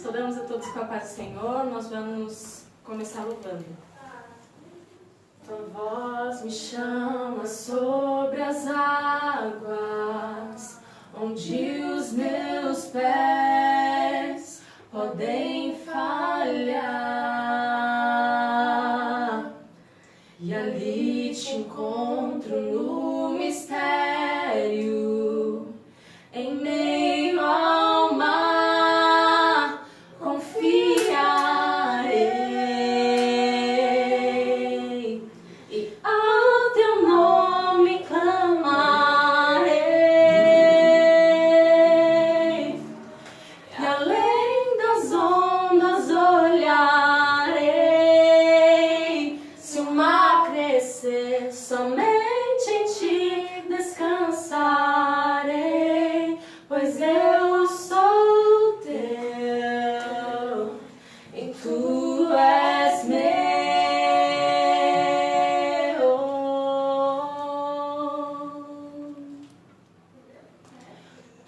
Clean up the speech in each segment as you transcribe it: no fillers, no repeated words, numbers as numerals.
Saudamos a todos com a paz do Senhor. Nós vamos começar louvando. Tua voz me chama sobre as águas, onde os meus pés podem falhar. E ali te encontro no mistério, em meio ao mar, confiarei, e ao teu nome clamarei, e além das ondas olharei. Se o mar crescer, somente em ti descansarei, pois eu sou teu e tu és meu.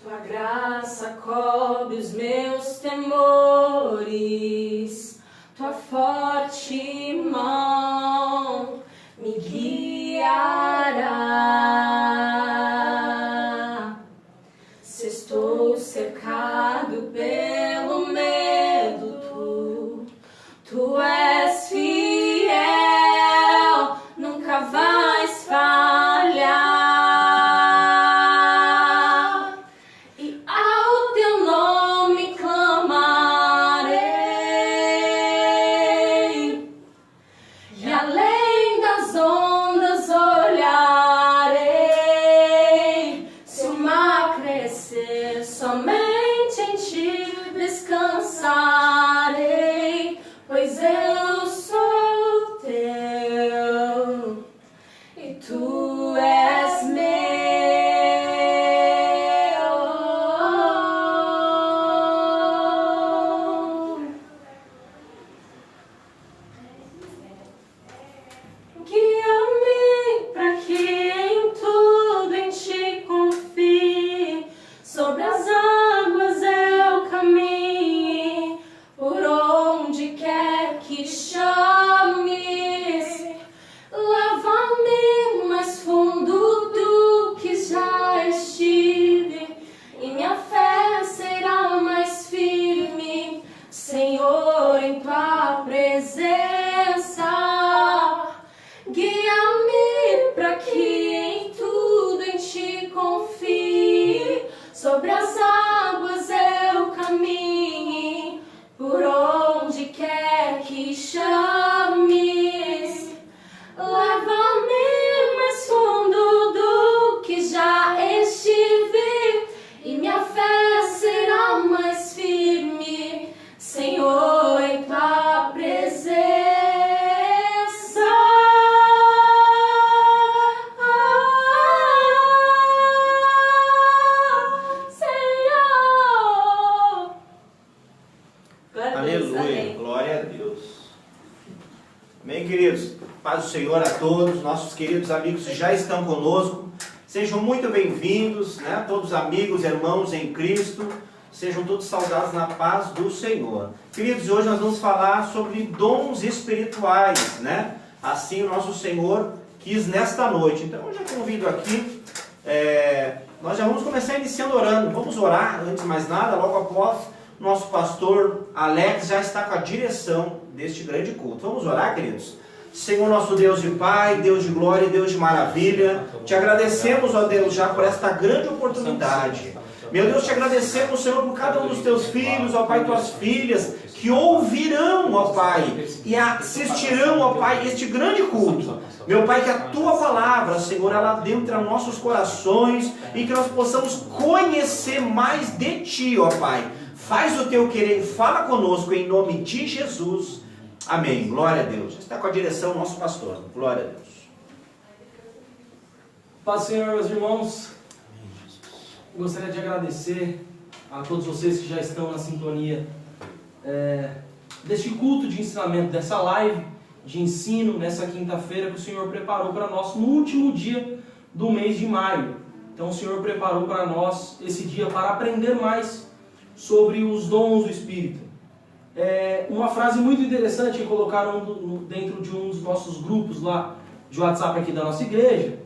Tua graça cobre os meus temores, tua forte mão me guiará. Se estou cercado pelo medo, tu és fiel, nunca vais falhar. E ao teu nome clamarei, e além das ondas olharei. Se o mar crescer, somente em ti descansarei, pois eu sou teu e tu és meu. Guia-me para que em tudo em ti confie, sobre as águas eu caminhe, por onde quer que chames. Leva-me mais fundo do que já estive, e minha fé será mais firme, Senhor, em tua presença. Guia-me para que em tudo em ti confie, sobre as águas eu caminhe, por onde quer que chames. Leva-me mais fundo do que já estive, e minha fé será mais firme, Senhor, em tua presença. Senhor. Glória a Deus. Aleluia, Amém. glória a Deus. Amém, queridos? Paz do Senhor a todos, nossos queridos amigos que já estão conosco. Sejam muito bem-vindos, né? Todos amigos, irmãos em Cristo. Sejam todos saudados na paz do Senhor. Queridos, hoje nós vamos falar sobre dons espirituais, né? Assim o nosso Senhor quis nesta noite. Então eu já convido aqui, nós já vamos começar iniciando orando. Vamos orar, antes de mais nada, logo após nosso pastor Alex já está com a direção deste grande culto. Vamos orar, queridos? Senhor nosso Deus e Pai, Deus de glória e Deus de maravilha, te agradecemos, ó Deus, já por esta grande oportunidade. Meu Deus, te agradecemos, Senhor, por cada um dos teus filhos, ó Pai, tuas filhas, que ouvirão, ó Pai, e assistirão, ó Pai, este grande culto. Meu Pai, que a tua palavra, Senhor, ela adentre nossos corações e que nós possamos conhecer mais de ti, ó Pai. Faz o teu querer, fala conosco em nome de Jesus. Amém. Glória a Deus. Está com a direção o nosso pastor. Glória a Deus. Paz do Senhor, meus irmãos. Gostaria de agradecer a todos vocês que já estão na sintonia deste culto de ensinamento, dessa live de ensino nessa quinta-feira que o Senhor preparou para nós no último dia do mês de maio. Então o Senhor preparou para nós esse dia para aprender mais sobre os dons do Espírito. uma frase muito interessante que colocaram dentro de um dos nossos grupos lá de WhatsApp aqui da nossa igreja,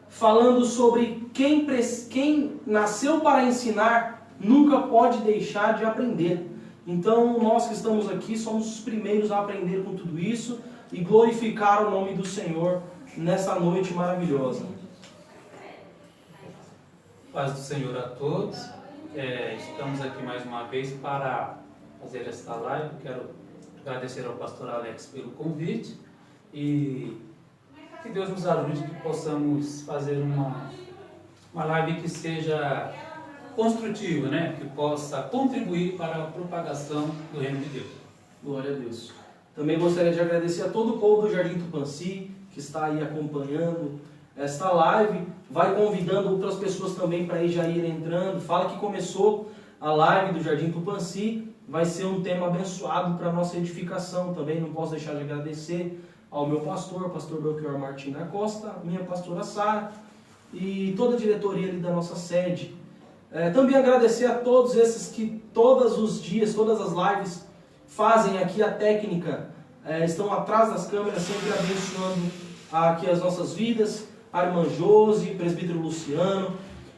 falando sobre quem nasceu para ensinar nunca pode deixar de aprender. Então nós que estamos aqui somos os primeiros a aprender com tudo isso e glorificar o nome do Senhor nessa noite maravilhosa. Paz do Senhor a todos. Estamos aqui mais uma vez para fazer esta live. Quero agradecer ao pastor Alex pelo convite e que Deus nos ajude que possamos fazer uma live que seja construtiva, né? Que possa contribuir para a propagação do reino de Deus. Glória a Deus. Também gostaria de agradecer a todo o povo do Jardim Tupãssi que está aí acompanhando esta live. Vai convidando outras pessoas também para já ir entrando. Fala que começou a live do Jardim Tupãssi. Vai ser um tema abençoado para a nossa edificação também. Não posso deixar de agradecer ao meu pastor Belchior Martim da Costa, minha pastora Sara e toda a diretoria ali da nossa sede. Também agradecer a todos esses que todos os dias, todas as lives, fazem aqui a técnica, estão atrás das câmeras, sempre abençoando aqui as nossas vidas. A irmã Josi, o presbítero Luciano,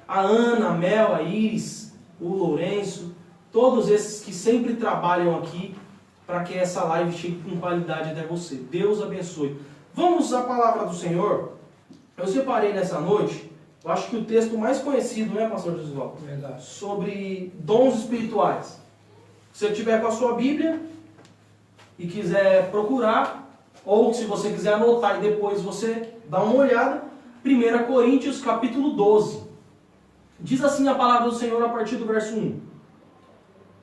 a Ana, a Mel, a Iris, o Lourenço, todos esses que sempre trabalham aqui para que essa live chegue com qualidade até você. Deus abençoe. Vamos à palavra do Senhor. Eu separei nessa noite, eu acho que o texto mais conhecido, né, pastor Josivaldo? Verdade. Sobre dons espirituais. Se você tiver com a sua Bíblia e quiser procurar, ou se você quiser anotar e depois você dá uma olhada, 1 Coríntios capítulo 12. Diz assim a palavra do Senhor a partir do verso 1.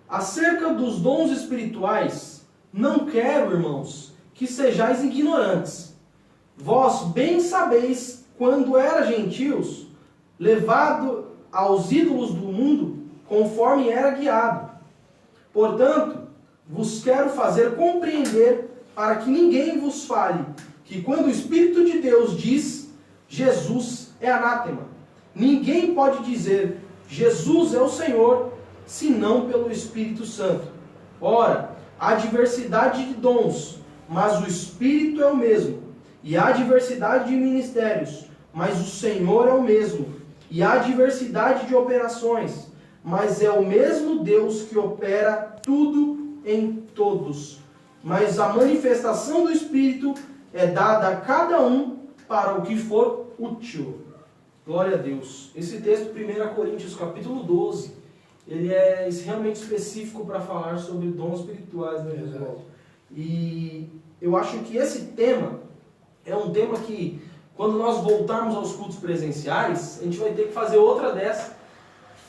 Acerca dos dons espirituais, não quero, irmãos, que sejais ignorantes. Vós bem sabeis, quando era gentios, levado aos ídolos do mundo, conforme era guiado. Portanto, vos quero fazer compreender, para que ninguém vos fale, que quando o Espírito de Deus diz, Jesus é anátema. Ninguém pode dizer, Jesus é o Senhor, senão pelo Espírito Santo. Ora, há diversidade de dons, mas o Espírito é o mesmo. E há diversidade de ministérios, mas o Senhor é o mesmo. E há diversidade de operações, mas é o mesmo Deus que opera tudo em todos. Mas a manifestação do Espírito é dada a cada um para o que for útil. Glória a Deus. Esse texto, 1 Coríntios capítulo 12, ele é realmente específico para falar sobre dons espirituais, né, Josualdo? E eu acho que esse tema é um tema que, quando nós voltarmos aos cultos presenciais, a gente vai ter que fazer outra dessa,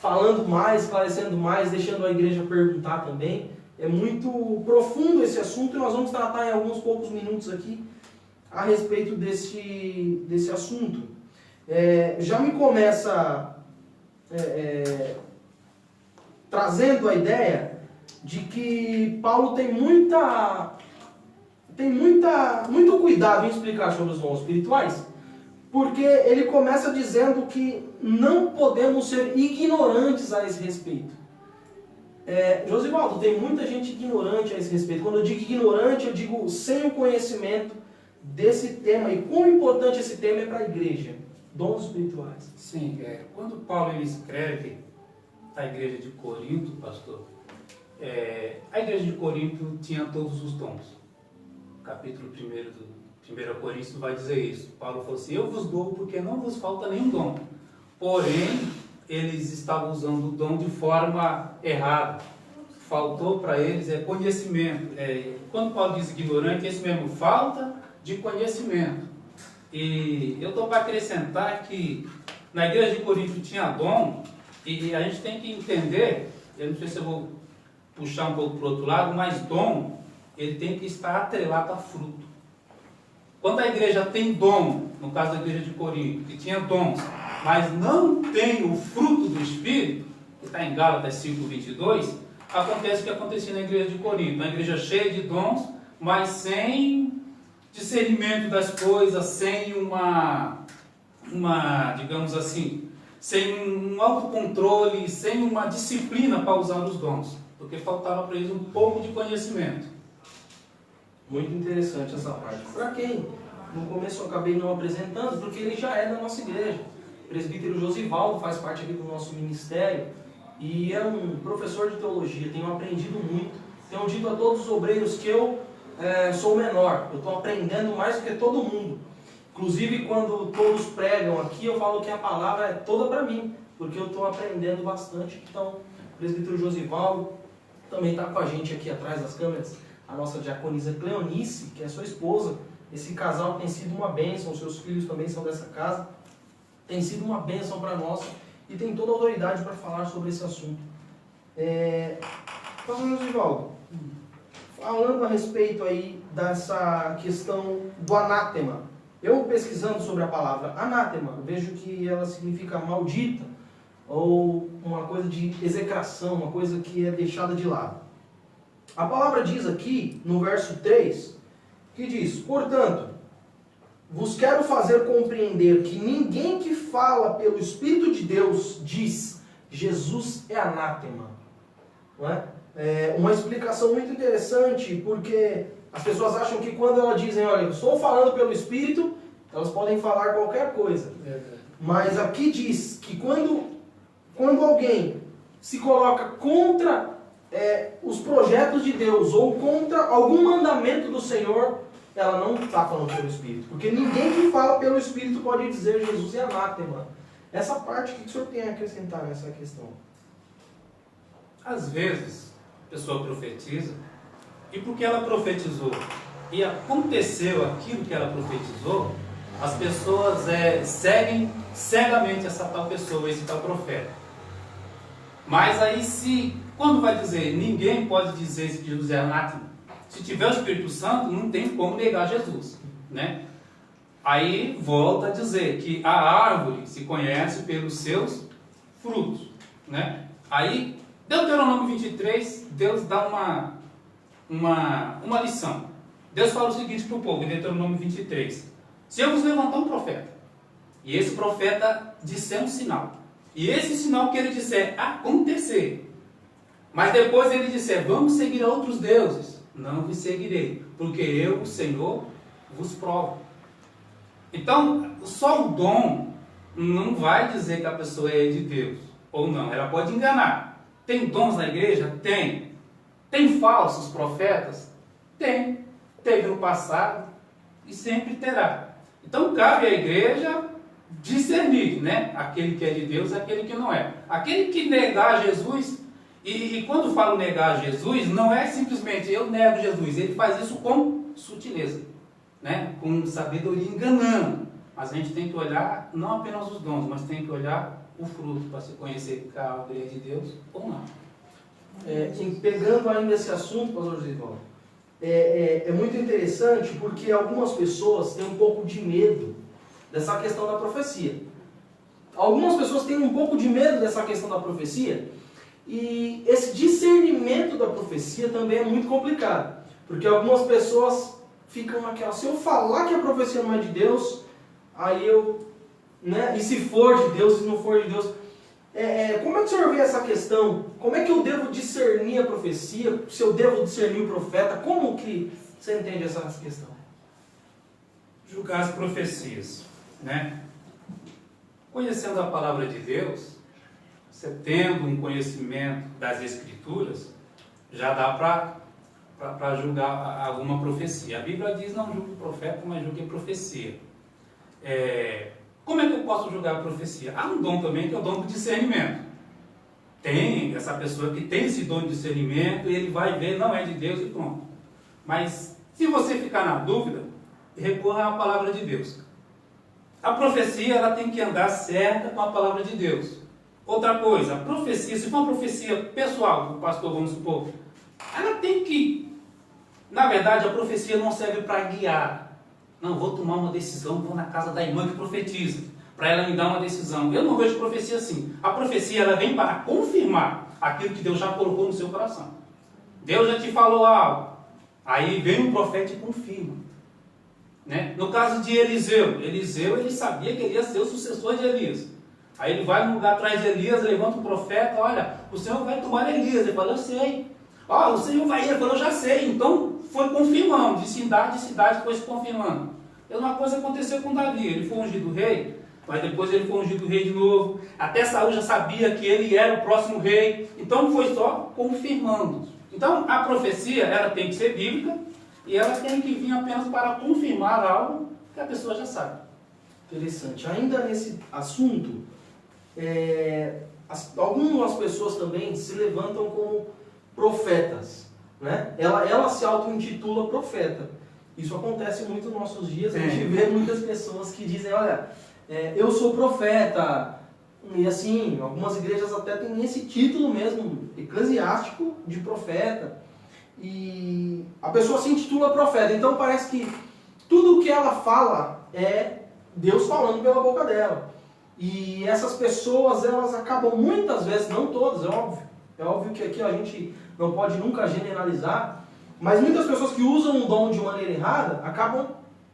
falando mais, esclarecendo mais, deixando a igreja perguntar também. É muito profundo esse assunto e nós vamos tratar em alguns poucos minutos aqui a respeito desse assunto. Já me começa trazendo a ideia de que Paulo tem muito cuidado em explicar sobre os dons espirituais, porque ele começa dizendo que não podemos ser ignorantes a esse respeito. Josivaldo, tem muita gente ignorante a esse respeito. Quando eu digo ignorante, eu digo sem o conhecimento desse tema e quão importante esse tema é para a igreja. Dons espirituais. Sim, quando Paulo ele escreve a igreja de Corinto, pastor, a igreja de Corinto tinha todos os dons. O capítulo 1 do 1 Coríntios vai dizer isso. Paulo falou assim, eu vos dou porque não vos falta nenhum dom. Porém, eles estavam usando o dom de forma errada. Faltou para eles conhecimento. Quando Paulo diz ignorante, é isso mesmo, falta de conhecimento. E eu estou para acrescentar que na igreja de Corinto tinha dom, e a gente tem que entender, eu não sei se eu vou puxar um pouco para o outro lado, mas dom, ele tem que estar atrelado a fruto. Quando a igreja tem dom, no caso da igreja de Corinto, que tinha dons, mas não tem o fruto do Espírito, que está em Gálatas 5:22, acontece o que acontecia na igreja de Corinto, uma igreja cheia de dons, mas sem discernimento das coisas, sem digamos assim, sem um autocontrole, sem uma disciplina para usar os dons. porque faltava para eles um pouco de conhecimento. Muito interessante essa parte. Para quem no começo eu acabei não apresentando, porque ele já é da nossa igreja. O presbítero Josivaldo faz parte aqui do nosso ministério e é um professor de teologia, tenho aprendido muito. Tenho dito a todos os obreiros que eu sou o menor, eu estou aprendendo mais do que todo mundo. Inclusive, quando todos pregam aqui, eu falo que a palavra é toda para mim, porque eu estou aprendendo bastante. Então, o presbítero Josivaldo também está com a gente aqui atrás das câmeras, a nossa diaconisa Cleonice, que é sua esposa. Esse casal tem sido uma bênção, seus filhos também são dessa casa. Tem sido uma bênção para nós e tem toda a autoridade para falar sobre esse assunto. Pastor Josivaldo, falando a respeito aí dessa questão do anátema, eu pesquisando sobre a palavra anátema, vejo que ela significa maldita, ou uma coisa de execração, uma coisa que é deixada de lado. A palavra diz aqui, no verso 3, que diz: portanto, vos quero fazer compreender que ninguém que fala pelo Espírito de Deus diz, Jesus é anátema. Não é? É uma explicação muito interessante, porque as pessoas acham que quando elas dizem, olha, eu estou falando pelo Espírito, elas podem falar qualquer coisa. Mas aqui diz que quando alguém se coloca contra os projetos de Deus ou contra algum mandamento do Senhor, ela não está falando pelo Espírito. Porque ninguém que fala pelo Espírito pode dizer Jesus é anátema. Essa parte, o que o senhor tem a acrescentar nessa questão? Às vezes, a pessoa profetiza, e porque ela profetizou e aconteceu aquilo que ela profetizou, as pessoas seguem cegamente essa tal pessoa, esse tal profeta. Mas aí, quando vai dizer, ninguém pode dizer que Jesus é anátema. Se tiver o Espírito Santo, não tem como negar Jesus, né? Aí volta a dizer que a árvore se conhece pelos seus frutos, né? Aí, Deuteronômio 23, Deus dá uma lição. Deus fala o seguinte para o povo, em Deuteronômio 23. Se eu vos levantar um profeta, e esse profeta disser um sinal, e esse sinal que ele disser acontecer, mas depois ele disser, vamos seguir a outros deuses, não vos seguirei, porque eu, o Senhor, vos provo. Então, só o dom não vai dizer que a pessoa é de Deus, ou não, ela pode enganar. Tem dons na igreja? Tem. Tem falsos profetas? Tem. Teve no passado e sempre terá. Então, cabe à igreja discernir, né? Aquele que é de Deus e aquele que não é. Aquele que negar Jesus, e quando falo negar Jesus, não é simplesmente eu nego Jesus, ele faz isso com sutileza, né? Com sabedoria, enganando. Mas a gente tem que olhar não apenas os dons, mas tem que olhar o fruto para se conhecer que a árvore é de Deus ou não. Pegando ainda esse assunto, pastor Josivaldo, é muito interessante porque algumas pessoas têm um pouco de medo dessa questão da profecia. Algumas pessoas têm um pouco de medo dessa questão da profecia e esse discernimento da profecia também é muito complicado, porque algumas pessoas ficam naquela, se eu falar que a profecia não é de Deus, aí eu, né? E se for de Deus, se não for de Deus, como é que o senhor vê essa questão? Como é que eu devo discernir a profecia? Se eu devo discernir o profeta? Como que você entende essa questão? Julgar as profecias, né? Conhecendo a palavra de Deus, você tendo um conhecimento das Escrituras, já dá para julgar alguma profecia. A Bíblia diz, não julgue o profeta, mas julgue a profecia. Como é que eu posso julgar a profecia? Há um dom também, que é o dom do discernimento. Tem essa pessoa que tem esse dom de discernimento, e ele vai ver, não é de Deus e pronto. Mas, se você ficar na dúvida, recorra à palavra de Deus. A profecia, ela tem que andar certa com a palavra de Deus. Outra coisa, a profecia, se for uma profecia pessoal, do pastor, vamos supor, ela tem que... Na verdade, a profecia não serve para guiar. Não, vou tomar uma decisão, vou na casa da irmã que profetiza, para ela me dar uma decisão. Eu não vejo profecia assim. A profecia, ela vem para confirmar aquilo que Deus já colocou no seu coração. Deus já te falou algo. Aí vem um profeta e confirma. Né? No caso de Eliseu, ele sabia que ele ia ser o sucessor de Elias. Aí ele vai no lugar atrás de Elias, levanta o profeta, olha, o Senhor vai tomar Elias. Ele fala, eu sei. Ó, o Senhor vai ir. Ele falou, eu já sei. Então foi confirmando, de cidade em cidade foi se confirmando. A mesma coisa aconteceu com Davi. Ele foi ungido rei, mas depois ele foi ungido rei de novo. Até Saul já sabia que ele era o próximo rei. Então foi só confirmando. Então a profecia, ela tem que ser bíblica e ela tem que vir apenas para confirmar algo que a pessoa já sabe. Interessante. Ainda nesse assunto, algumas pessoas também se levantam como profetas, né? Ela se auto-intitula profeta. Isso acontece muito nos nossos dias. A gente vê muitas pessoas que dizem, olha, eu sou profeta. E assim, algumas igrejas até têm esse título mesmo, eclesiástico, de profeta. E a pessoa se intitula profeta. Então parece que tudo o que ela fala é Deus falando pela boca dela. E essas pessoas, elas acabam muitas vezes, não todas, é óbvio que aqui a gente não pode nunca generalizar, mas muitas pessoas que usam o dom de maneira errada, acabam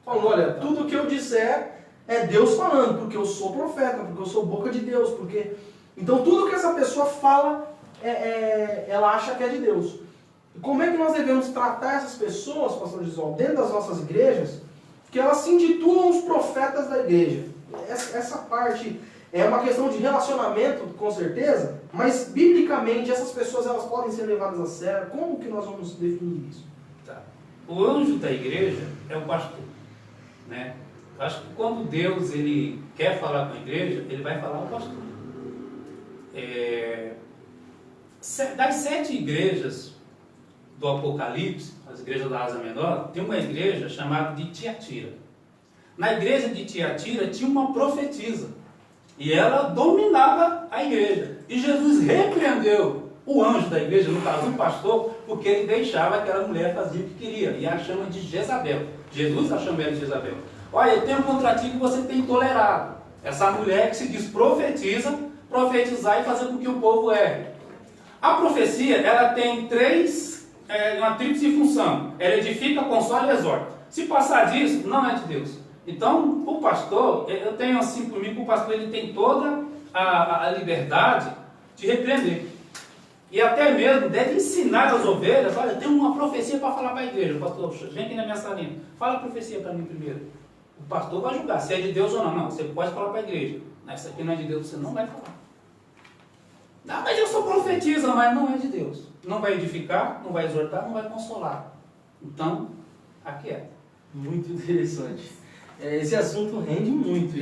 falando, olha, tudo que eu disser é Deus falando, porque eu sou profeta, porque eu sou boca de Deus, porque... Então tudo que essa pessoa fala, ela acha que é de Deus. E como é que nós devemos tratar essas pessoas, pastor Gisol, dentro das nossas igrejas, que elas se intitulam os profetas da igreja? Essa parte é uma questão de relacionamento, com certeza, mas biblicamente essas pessoas elas podem ser levadas a sério. Como que nós vamos definir isso? Tá. O anjo da igreja é o pastor, né? Eu acho que quando Deus ele quer falar com a igreja, ele vai falar ao pastor. Das 7 igrejas do Apocalipse, as igrejas da Ásia Menor, tem uma igreja chamada de Tiatira. Na igreja de Tiatira tinha uma profetisa. E ela dominava a igreja. E Jesus repreendeu o anjo da igreja, no caso o pastor, porque ele deixava aquela mulher fazer o que queria. E a chama de Jezabel. Jesus a chama de Jezabel. Olha, eu tenho um contratinho que você tem tolerado. Essa mulher que se diz profetiza, profetizar e fazer com que o povo erre. A profecia, ela tem uma tríplice função. Ela edifica, consola e exorta. Se passar disso, não é de Deus. Então, o pastor, eu tenho assim por mim que o pastor ele tem toda a liberdade de repreender. E até mesmo deve ensinar as ovelhas, olha, tem uma profecia para falar para a igreja. Pastor, vem aqui na minha salinha, fala a profecia para mim primeiro. O pastor vai julgar se é de Deus ou não. Não, você pode falar para a igreja. Essa aqui não é de Deus, você não vai falar. Não, mas eu sou profetisa, mas não é de Deus. Não vai edificar, não vai exortar, não vai consolar. Então, aquieta. Muito interessante. Esse assunto rende muito.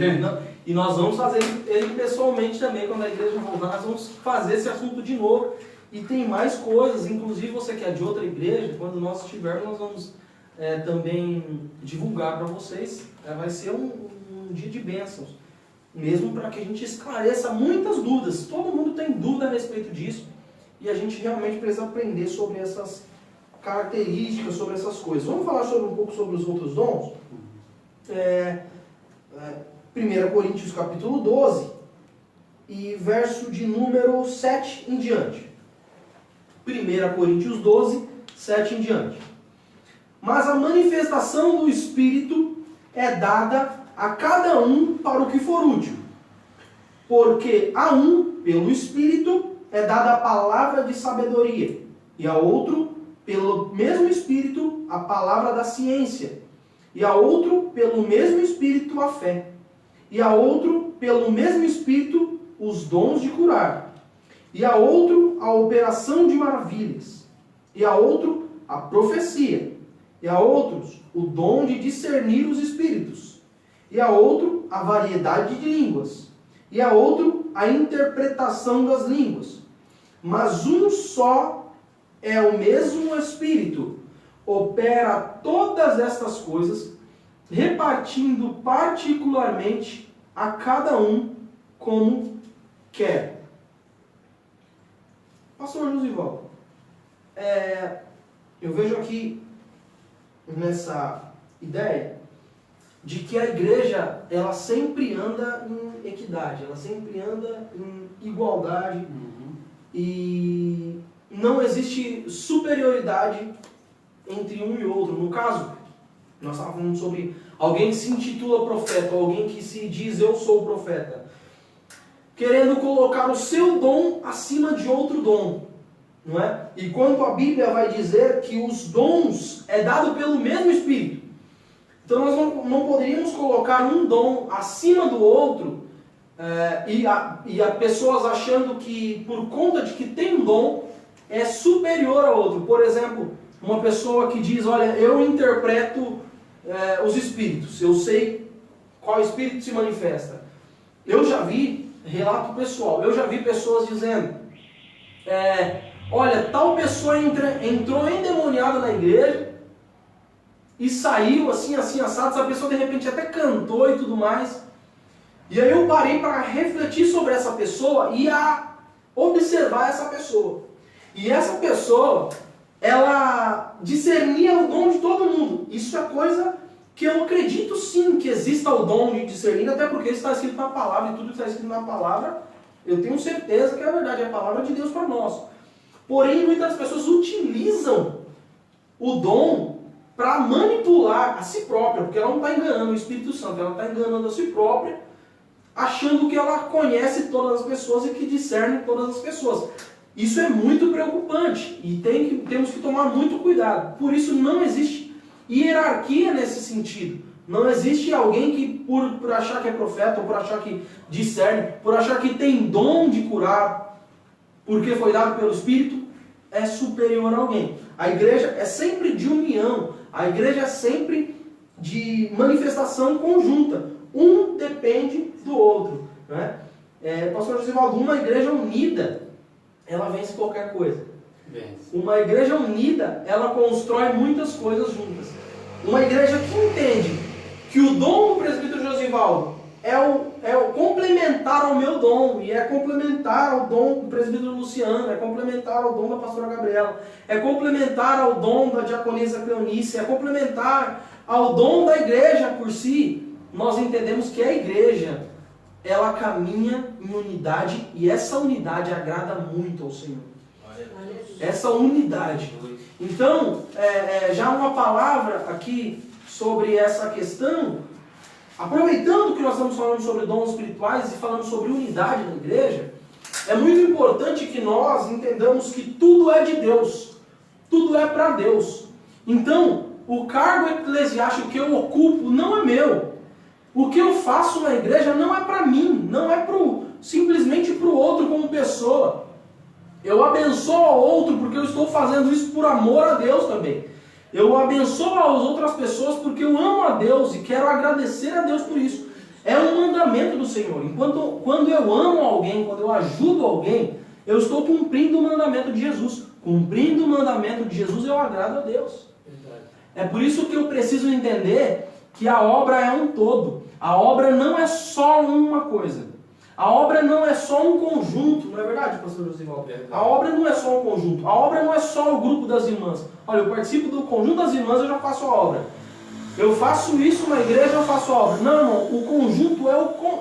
E nós vamos fazer ele pessoalmente também, quando a igreja voltar, nós vamos fazer esse assunto de novo. E tem mais coisas, inclusive você que é de outra igreja, quando nós estivermos, nós vamos também divulgar para vocês. Vai ser um dia de bênçãos, mesmo para que a gente esclareça muitas dúvidas. Todo mundo tem dúvida a respeito disso, e a gente realmente precisa aprender sobre essas características, sobre essas coisas. Vamos falar um pouco sobre os outros dons? 1 Coríntios capítulo 12 e verso de número 7 em diante. 1 Coríntios 12, 7 em diante. Mas a manifestação do Espírito é dada a cada um para o que for útil. Porque a um, pelo Espírito, é dada a palavra de sabedoria, e a outro, pelo mesmo Espírito, a palavra da ciência, e a outro, pelo mesmo Espírito, a fé, e a outro, pelo mesmo Espírito, os dons de curar, e a outro, a operação de maravilhas, e a outro, a profecia, e a outros, o dom de discernir os espíritos, e a outro, a variedade de línguas, e a outro, a interpretação das línguas. Mas um só é o mesmo Espírito, opera todas estas coisas, repartindo particularmente a cada um como quer. Pastor Josival, eu vejo aqui nessa ideia de que a igreja ela sempre anda em equidade, ela sempre anda em igualdade, e não existe superioridade entre um e outro. No caso, nós estávamos falando sobre alguém que se intitula profeta, ou alguém que se diz eu sou profeta. querendo colocar o seu dom acima de outro dom, não é? Enquanto a Bíblia vai dizer que os dons é dado pelo mesmo Espírito. Então nós não poderíamos colocar um dom acima do outro e a pessoas achando que por conta de que tem um dom é superior ao outro. Por exemplo, uma pessoa que diz, olha, eu interpreto os espíritos, eu sei qual espírito se manifesta. Eu já vi, relato pessoal, eu já vi pessoas dizendo, olha, tal pessoa entrou endemoniada na igreja e saiu assim, assado, essa pessoa de repente até cantou e tudo mais. E aí eu parei para refletir sobre essa pessoa e a observar essa pessoa. E essa pessoa, ela discernia o dom de todo mundo. Isso é coisa que eu acredito sim que exista o dom de discernir, até porque está escrito na palavra, e tudo que está escrito na palavra, eu tenho certeza que é a verdade, é a palavra de Deus para nós. Porém, muitas pessoas utilizam o dom para manipular a si própria, porque ela não está enganando o Espírito Santo, ela está enganando a si própria, achando que ela conhece todas as pessoas e que discerne todas as pessoas. Isso é muito preocupante e temos que tomar muito cuidado. Por isso não existe hierarquia nesse sentido. Não existe alguém que por achar que é profeta, ou por achar que discerne, por achar que tem dom de curar, porque foi dado pelo Espírito, é superior a alguém. A igreja é sempre de união. A igreja é sempre de manifestação conjunta. Um depende do outro. Né? Pastor Josivaldo, uma igreja unida, ela vence qualquer coisa. Vence. Uma igreja unida, ela constrói muitas coisas juntas. Uma igreja que entende que o dom do presbítero Josivaldo é o complementar ao meu dom, e é complementar ao dom do presbítero Luciano, é complementar ao dom da pastora Gabriela, é complementar ao dom da diaconisa Cleonice, é complementar ao dom da igreja por si. Nós entendemos que a igreja, ela caminha em unidade, e essa unidade agrada muito ao Senhor. Essa unidade. Então, já uma palavra aqui sobre essa questão, aproveitando que nós estamos falando sobre dons espirituais e falando sobre unidade na igreja, é muito importante que nós entendamos que tudo é de Deus, tudo é para Deus. Então, o cargo eclesiástico que eu ocupo não é meu. O que eu faço na igreja não é para mim, não é simplesmente para o outro como pessoa. Eu abençoo ao outro porque eu estou fazendo isso por amor a Deus também. Eu abençoo as outras pessoas porque eu amo a Deus e quero agradecer a Deus por isso. É um mandamento do Senhor. Quando eu amo alguém, quando eu ajudo alguém, eu estou cumprindo o mandamento de Jesus. Cumprindo o mandamento de Jesus, eu agrado a Deus. É por isso que eu preciso entender que a obra é um todo. A obra não é só uma coisa. A obra não é só um conjunto, não é verdade, pastor Josivaldo? A obra não é só um conjunto. A obra não é só o grupo das irmãs. Olha, eu participo do conjunto das irmãs, eu já faço a obra. Eu faço isso na igreja, eu faço a obra. Não, irmão, o conjunto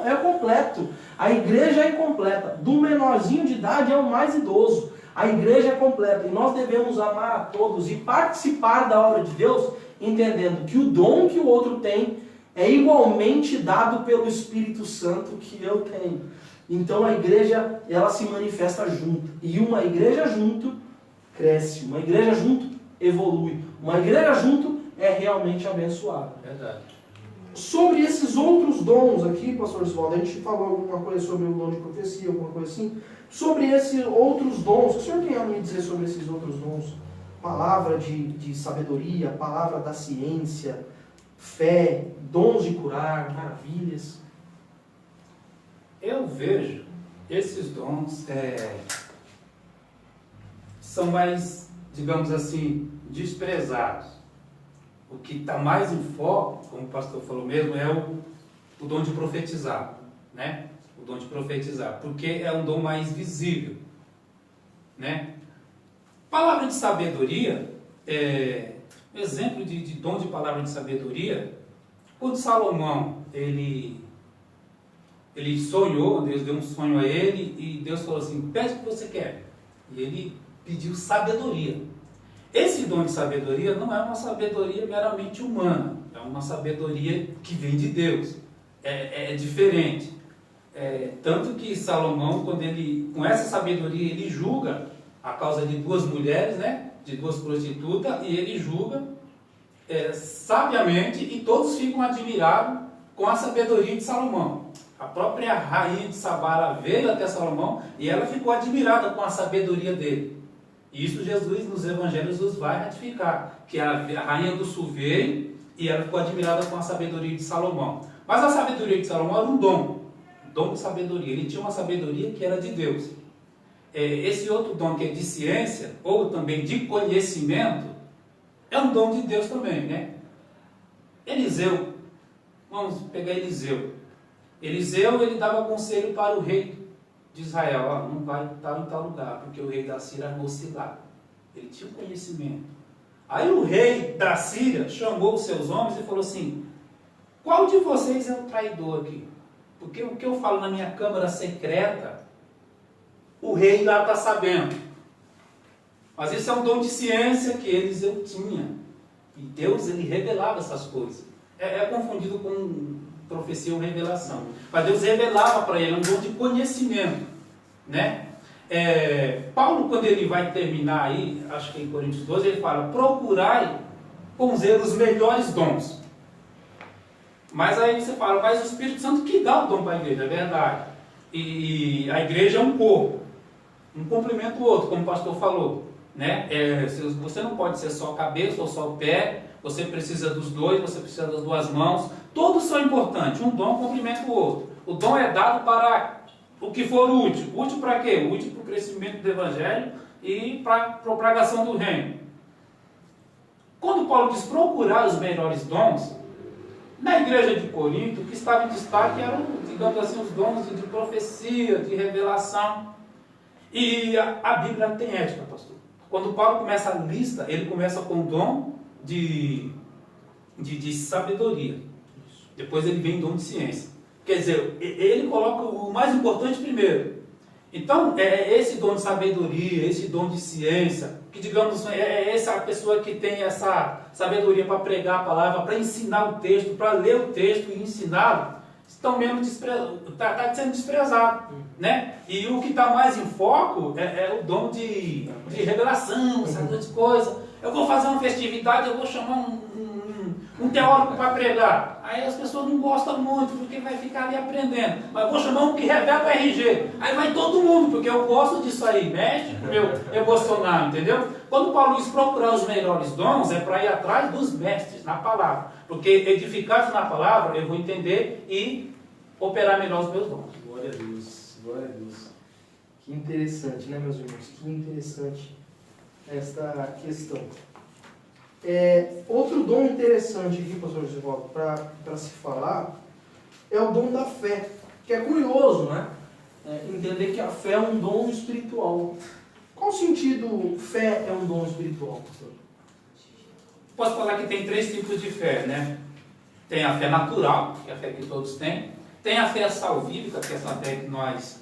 é completo. A igreja é completa. Do menorzinho de idade ao mais idoso. A igreja é completa. E nós devemos amar a todos e participar da obra de Deus, entendendo que o dom que o outro tem é igualmente dado pelo Espírito Santo que eu tenho. Então a igreja, ela se manifesta junto. E uma igreja junto cresce. Uma igreja junto evolui. Uma igreja junto é realmente abençoada. Verdade. Sobre esses outros dons aqui, pastor Oswaldo, a gente falou alguma coisa sobre o dom de profecia, alguma coisa assim. Sobre esses outros dons, o que o senhor tem a me dizer sobre esses outros dons? Palavra de sabedoria, palavra da ciência, fé, dons de curar, maravilhas. Eu vejo esses dons são mais, digamos assim, desprezados. O que está mais em foco, como o pastor falou mesmo, é o dom de profetizar, né? O dom de profetizar, porque é um dom mais visível, né? Palavra de sabedoria, exemplo de dom de palavra de sabedoria, quando Salomão, ele sonhou, Deus deu um sonho a ele, e Deus falou assim, pede o que você quer. E ele pediu sabedoria. Esse dom de sabedoria não é uma sabedoria meramente humana, é uma sabedoria que vem de Deus, é diferente. Tanto que Salomão, quando ele, com essa sabedoria, ele julga a causa de duas mulheres, né? De duas prostitutas, e ele julga sabiamente, e todos ficam admirados com a sabedoria de Salomão. A própria rainha de Sabá veio até Salomão e ela ficou admirada com a sabedoria dele. E isso Jesus nos evangelhos nos vai ratificar, que a rainha do sul veio e ela ficou admirada com a sabedoria de Salomão. Mas a sabedoria de Salomão era um dom de sabedoria. Ele tinha uma sabedoria que era de Deus. Esse outro dom que é de ciência, ou também de conhecimento, é um dom de Deus também, né? Eliseu, vamos pegar Eliseu. Eliseu, ele dava conselho para o rei de Israel: não vai estar em tal lugar, porque o rei da Síria armou-se lá. Ele tinha conhecimento. Aí o rei da Síria chamou os seus homens e falou assim: qual de vocês é o traidor aqui? Porque o que eu falo na minha câmara secreta, o rei lá está sabendo. Mas isso é um dom de ciência que Eliseu tinha. E Deus, ele revelava essas coisas. É confundido com profecia ou revelação. Mas Deus revelava para ele, um dom de conhecimento, né? Paulo, quando ele vai terminar aí, acho que em Coríntios 12, ele fala: procurai com zelo os melhores dons. Mas aí você fala: mas o Espírito Santo que dá o dom para a igreja, é verdade. E a igreja é um corpo, um complementa o outro, como o pastor falou, né? Você não pode ser só a cabeça ou só o pé. Você precisa dos dois, você precisa das duas mãos. Todos são importantes, um dom complementa o outro. O dom é dado para o que for útil. Útil para quê? Útil para o crescimento do evangelho e para a propagação do reino. Quando Paulo diz procurar os melhores dons, na igreja de Corinto, o que estava em destaque eram, digamos assim, os dons de profecia, de revelação. E a Bíblia tem ética, pastor. Quando Paulo começa a lista, ele começa com o dom de sabedoria. Depois ele vem dom de ciência. Quer dizer, ele coloca o mais importante primeiro. Então, esse dom de sabedoria, esse dom de ciência, que digamos, essa pessoa que tem essa sabedoria para pregar a palavra, para ensinar o texto, para ler o texto e ensiná-lo, estão está sendo desprezado, né? E o que está mais em foco é o dom de revelação, essa grande coisa. Eu vou fazer uma festividade, eu vou chamar um teórico para pregar. Aí as pessoas não gostam muito, porque vai ficar ali aprendendo. Mas eu vou chamar um que revela o RG. Aí vai todo mundo, porque eu gosto disso aí, mexe com o meu emocional, entendeu? Quando Paulo diz procurar os melhores dons, é para ir atrás dos mestres na palavra. Porque edificados na palavra, eu vou entender e operar melhor os meus dons. Glória a Deus, glória a Deus. Que interessante, né, meus irmãos? Que interessante esta questão. Outro dom interessante aqui, pastor Josivaldo, para se falar, é o dom da fé, que é curioso, né? Entender que a fé é um dom espiritual. Qual sentido fé é um dom espiritual, pastor? Posso falar que tem 3 tipos de fé, né? Tem a fé natural, que é a fé que todos têm. Tem a fé salvífica, que é essa fé que nós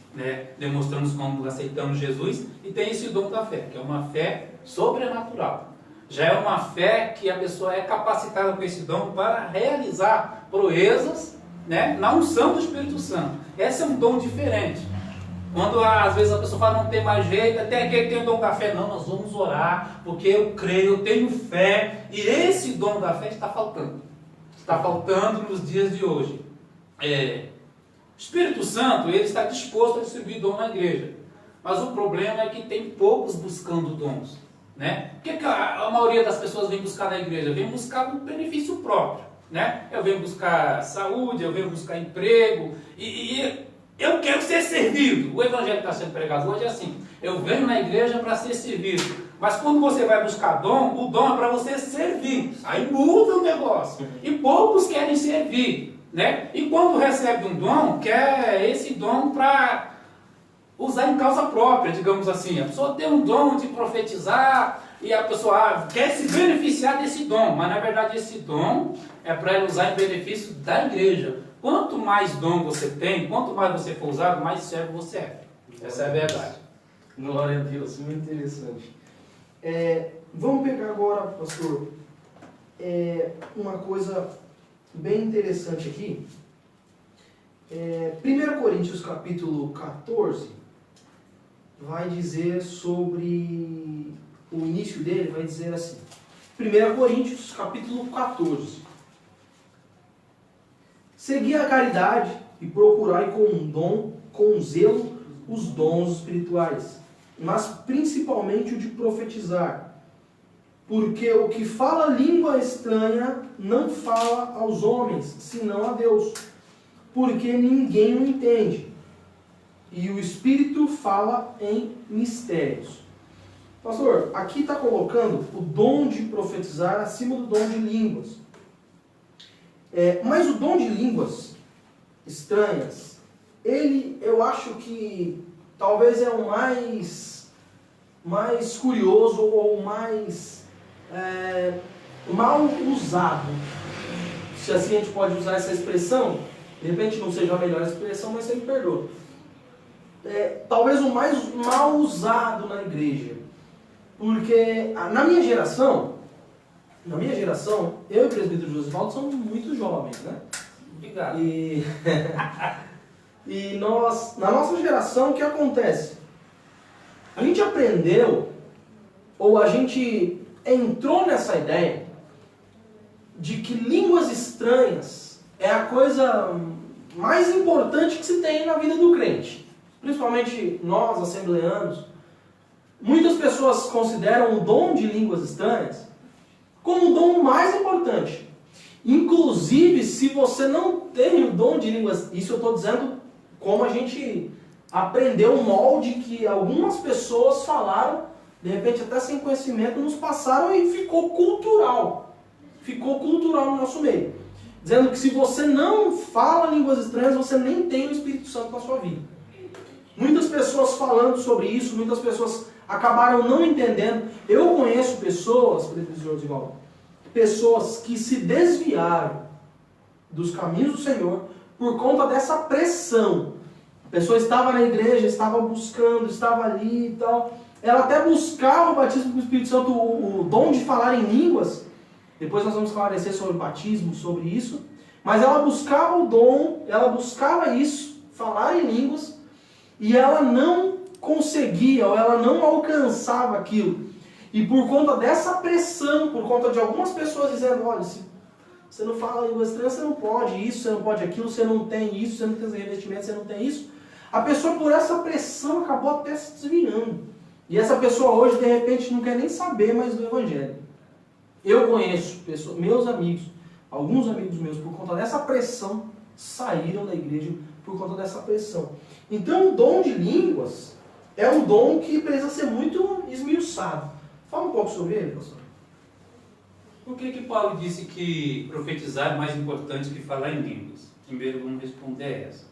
demonstramos quando aceitamos Jesus. E tem esse dom da fé, que é uma fé sobrenatural. Já é uma fé que a pessoa é capacitada com esse dom para realizar proezas, né, na unção do Espírito Santo. Esse é um dom diferente. Quando às vezes a pessoa fala: não tem mais jeito, até aquele que tem o dom da fé. Não, nós vamos orar, porque eu creio, eu tenho fé. E esse dom da fé está faltando. Está faltando nos dias de hoje. O Espírito Santo, ele está disposto a distribuir dom na igreja. Mas o problema é que tem poucos buscando dons, né? O que a maioria das pessoas vem buscar na igreja? Vem buscar um benefício próprio, né? Eu venho buscar saúde, eu venho buscar emprego, e eu quero ser servido. O evangelho que está sendo pregado hoje é assim: eu venho na igreja para ser servido. Mas quando você vai buscar dom, o dom é para você servir. Aí muda o negócio. E poucos querem servir, né? E quando recebe um dom, quer esse dom para usar em causa própria, digamos assim. A pessoa tem um dom de profetizar e a pessoa quer se beneficiar desse dom, mas na verdade esse dom é para ela usar em benefício da igreja. Quanto mais dom você tem, quanto mais você for usado, mais servo você é. Essa é a verdade. Glória a Deus, muito interessante. Vamos pegar agora, pastor, uma coisa bem interessante aqui. 1 Coríntios capítulo 14 vai dizer sobre o início dele, vai dizer assim. 1 Coríntios capítulo 14. Segui a caridade e procurai com zelo os dons espirituais, mas principalmente o de profetizar. Porque o que fala língua estranha não fala aos homens, senão a Deus, porque ninguém o entende. E o Espírito fala em mistérios. Pastor, aqui está colocando o dom de profetizar acima do dom de línguas. Mas o dom de línguas estranhas, eu acho que talvez é o mais curioso ou mais mal usado. Se assim a gente pode usar essa expressão, de repente não seja a melhor expressão, mas você me perdoa. Talvez o mais mal usado na igreja. Porque na minha geração, eu e o presbítero Josivaldo somos muito jovens, né? Obrigado. E nós, na nossa geração, o que acontece? A gente aprendeu, ou a gente entrou nessa ideia, de que línguas estranhas é a coisa mais importante que se tem na vida do crente. Principalmente nós, assembleanos. Muitas pessoas consideram o dom de línguas estranhas como o dom mais importante. Inclusive, se você não tem o dom de línguas, isso eu estou dizendo como a gente aprendeu o molde que algumas pessoas falaram, de repente até sem conhecimento, nos passaram e ficou cultural. Ficou cultural no nosso meio. Dizendo que se você não fala línguas estranhas, você nem tem o Espírito Santo na sua vida. Muitas pessoas falando sobre isso, muitas pessoas acabaram não entendendo. Eu conheço pessoas, pessoas que se desviaram dos caminhos do Senhor por conta dessa pressão. A pessoa estava na igreja, estava buscando, estava ali e tal. Ela até buscava o batismo com o Espírito Santo, o dom de falar em línguas. Depois nós vamos esclarecer sobre o batismo, sobre isso. Mas ela buscava o dom, ela buscava isso, falar em línguas, e ela não conseguia, ou ela não alcançava aquilo. E por conta dessa pressão, por conta de algumas pessoas dizendo, olha, se você não fala língua estranha, você não pode isso, você não pode aquilo, você não tem isso, você não tem esse revestimento, você não tem isso. A pessoa, por essa pressão, acabou até se desviando. E essa pessoa hoje, de repente, não quer nem saber mais do Evangelho. Eu conheço pessoas, meus amigos, alguns amigos meus, por conta dessa pressão, saíram da igreja por conta dessa pressão. Então, o dom de línguas é um dom que precisa ser muito esmiuçado. Fala um pouco sobre ele, pastor. Por que Paulo disse que profetizar é mais importante que falar em línguas? Primeiro vamos responder essa.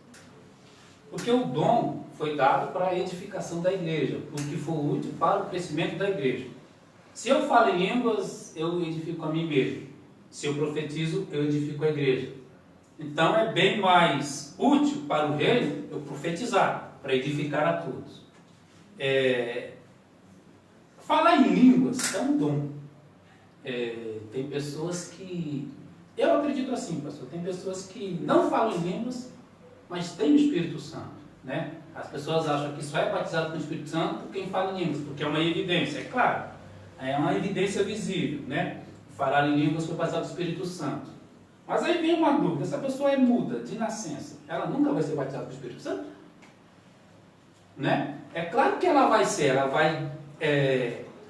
Porque o dom foi dado para a edificação da igreja, porque foi útil para o crescimento da igreja. Se eu falo em línguas, eu edifico a mim mesmo. Se eu profetizo, eu edifico a igreja. Então é bem mais útil para o reino eu profetizar, para edificar a todos. Falar em línguas é um dom. Tem pessoas que... Eu acredito assim, pastor. Tem pessoas que não falam em línguas, mas têm o Espírito Santo, né? As pessoas acham que só é batizado com o Espírito Santo quem fala em línguas, porque é uma evidência, é claro. É uma evidência visível, né? Falar em línguas foi batizado com o Espírito Santo. Mas aí vem uma dúvida, essa pessoa é muda, de nascença, ela nunca vai ser batizada com o Espírito Santo? Né? É claro que ela vai ser,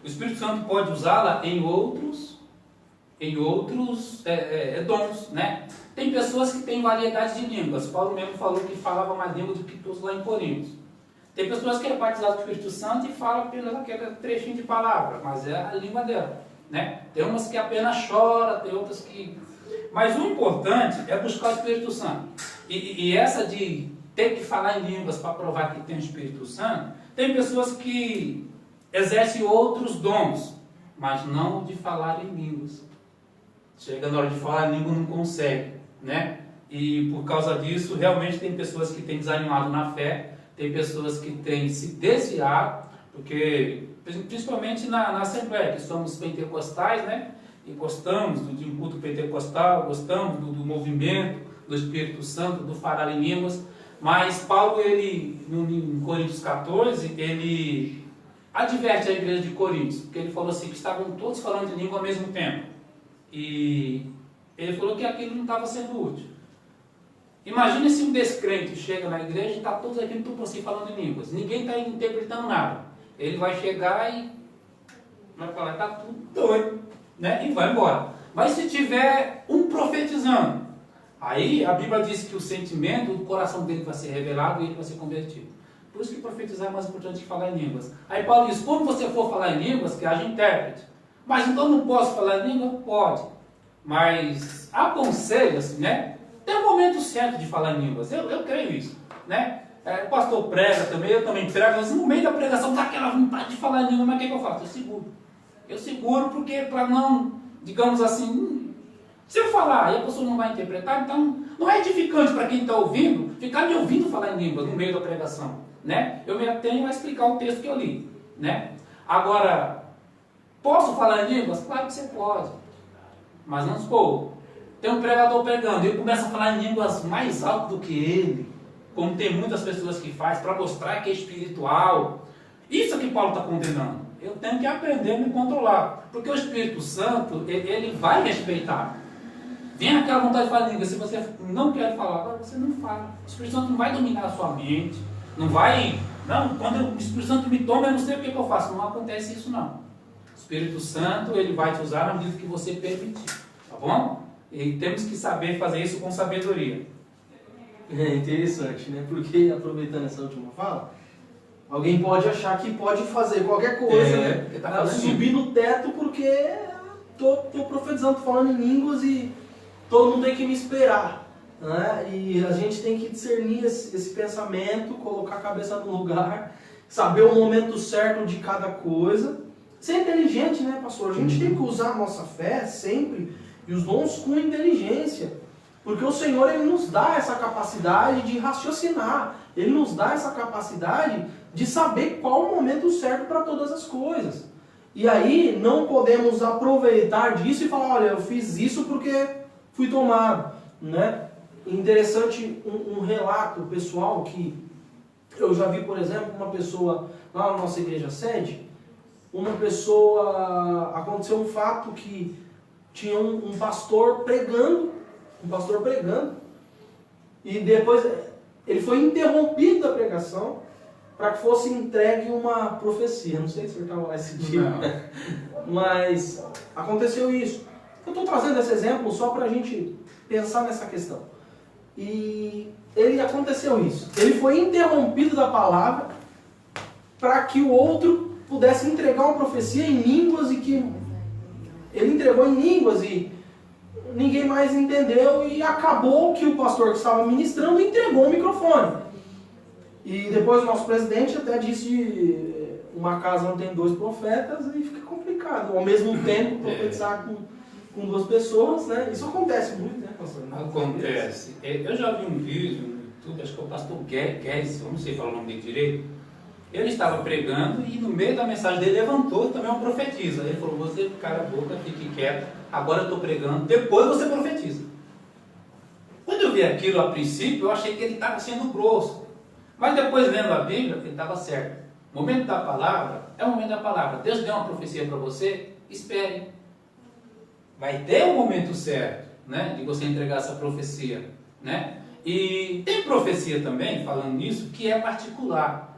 o Espírito Santo pode usá-la em outros dons, né? Tem pessoas que têm variedade de línguas. Paulo mesmo falou que falava mais línguas do que todos lá em Coríntios. Tem pessoas que é batizado com o Espírito Santo e fala apenas aquele trechinho de palavra, mas é a língua dela, né? Tem umas que apenas chora, tem outras que... Mas o importante é buscar o Espírito Santo. E essa de ter que falar em línguas para provar que tem o Espírito Santo, tem pessoas que exercem outros dons, mas não de falar em línguas. Chega na hora de falar em língua não consegue, né? E por causa disso, realmente tem pessoas que têm desanimado na fé, tem pessoas que têm se desviado, porque principalmente na Assembleia, que somos pentecostais, né? E gostamos de um culto pentecostal, gostamos do movimento, do Espírito Santo, do falar em línguas. Mas Paulo, ele, em Coríntios 14, ele adverte a igreja de Coríntios, porque ele falou assim, que estavam todos falando em língua ao mesmo tempo. E ele falou que aquilo não estava sendo útil. Imagina se um descrente chega na igreja e está todos aqui no tupo-si falando em línguas. Ninguém está interpretando nada. Ele vai chegar e vai falar, está tudo doido, né? E vai embora. Mas se tiver um profetizando, aí a Bíblia diz que o sentimento do coração dele vai ser revelado e ele vai ser convertido. Por isso que profetizar é mais importante que falar em línguas. Aí Paulo diz, quando você for falar em línguas, que haja intérprete. Mas então não posso falar em língua? Pode. Mas aconselha-se, né? Tem um momento certo de falar em línguas. Eu creio isso, né? O pastor prega também, eu também prego. Mas no meio da pregação dá aquela vontade de falar em língua. Mas o que eu faço? Eu seguro. Eu seguro porque para não, digamos assim, se eu falar e a pessoa não vai interpretar, então não é edificante para quem está ouvindo ficar me ouvindo falar em línguas no meio da pregação, né? Eu me atenho a explicar o texto que eu li, né? Agora, posso falar em línguas? Claro que você pode. Mas não supor, tem um pregador pregando e eu começo a falar em línguas mais alto do que ele, como tem muitas pessoas que faz, para mostrar que é espiritual. Isso é que Paulo está condenando. Eu tenho que aprender a me controlar, porque o Espírito Santo, ele vai respeitar. Vem aquela vontade de falar em língua, se você não quer falar, agora você não fala. O Espírito Santo não vai dominar a sua mente, não vai... Não, quando o Espírito Santo me toma, eu não sei o que eu faço. Não acontece isso, não. O Espírito Santo, ele vai te usar na medida que você permitir, tá bom? E temos que saber fazer isso com sabedoria. É interessante, né? Porque, aproveitando essa última fala, alguém pode achar que pode fazer qualquer coisa, né? Tá Subir no teto porque tô profetizando, tô falando em línguas e todo mundo tem que me esperar, né? E a gente tem que discernir esse pensamento, colocar a cabeça no lugar, saber o momento certo de cada coisa. Ser inteligente, né, pastor? A gente tem que usar a nossa fé sempre e os dons com inteligência. Porque o Senhor, Ele nos dá essa capacidade de raciocinar. Ele nos dá essa capacidade de saber qual o momento certo para todas as coisas. E aí, não podemos aproveitar disso e falar, olha, eu fiz isso porque fui tomado, né? Interessante um relato pessoal que eu já vi, por exemplo, uma pessoa lá na nossa igreja sede, aconteceu um fato que tinha um pastor pregando, e depois ele foi interrompido da pregação para que fosse entregue uma profecia. Não sei se você estava lá esse dia, mas aconteceu isso. Eu estou trazendo esse exemplo só para a gente pensar nessa questão. E aconteceu isso. Ele foi interrompido da palavra para que o outro pudesse entregar uma profecia em línguas e que ele entregou em línguas e ninguém mais entendeu e acabou que o pastor que estava ministrando entregou o microfone. E depois o nosso presidente até disse uma casa não tem 2 profetas e fica complicado. Ao mesmo tempo profetizar com 2 pessoas, né? Isso acontece muito, né, pastor? Acontece. Eu já vi um vídeo no YouTube, acho que é o pastor Guedes, eu não sei falar o nome dele direito. Ele estava pregando e no meio da mensagem dele levantou também uma profetisa. Ele falou, você cala a boca, fique quieto, agora eu estou pregando, depois você profetiza. Quando eu vi aquilo a princípio, eu achei que ele estava sendo grosso. Mas depois lendo a Bíblia, ele estava certo. O momento da palavra é o momento da palavra. Deus deu uma profecia para você, espere. Vai ter um momento certo, né, de você entregar essa profecia, né? E tem profecia também, falando nisso, que é particular.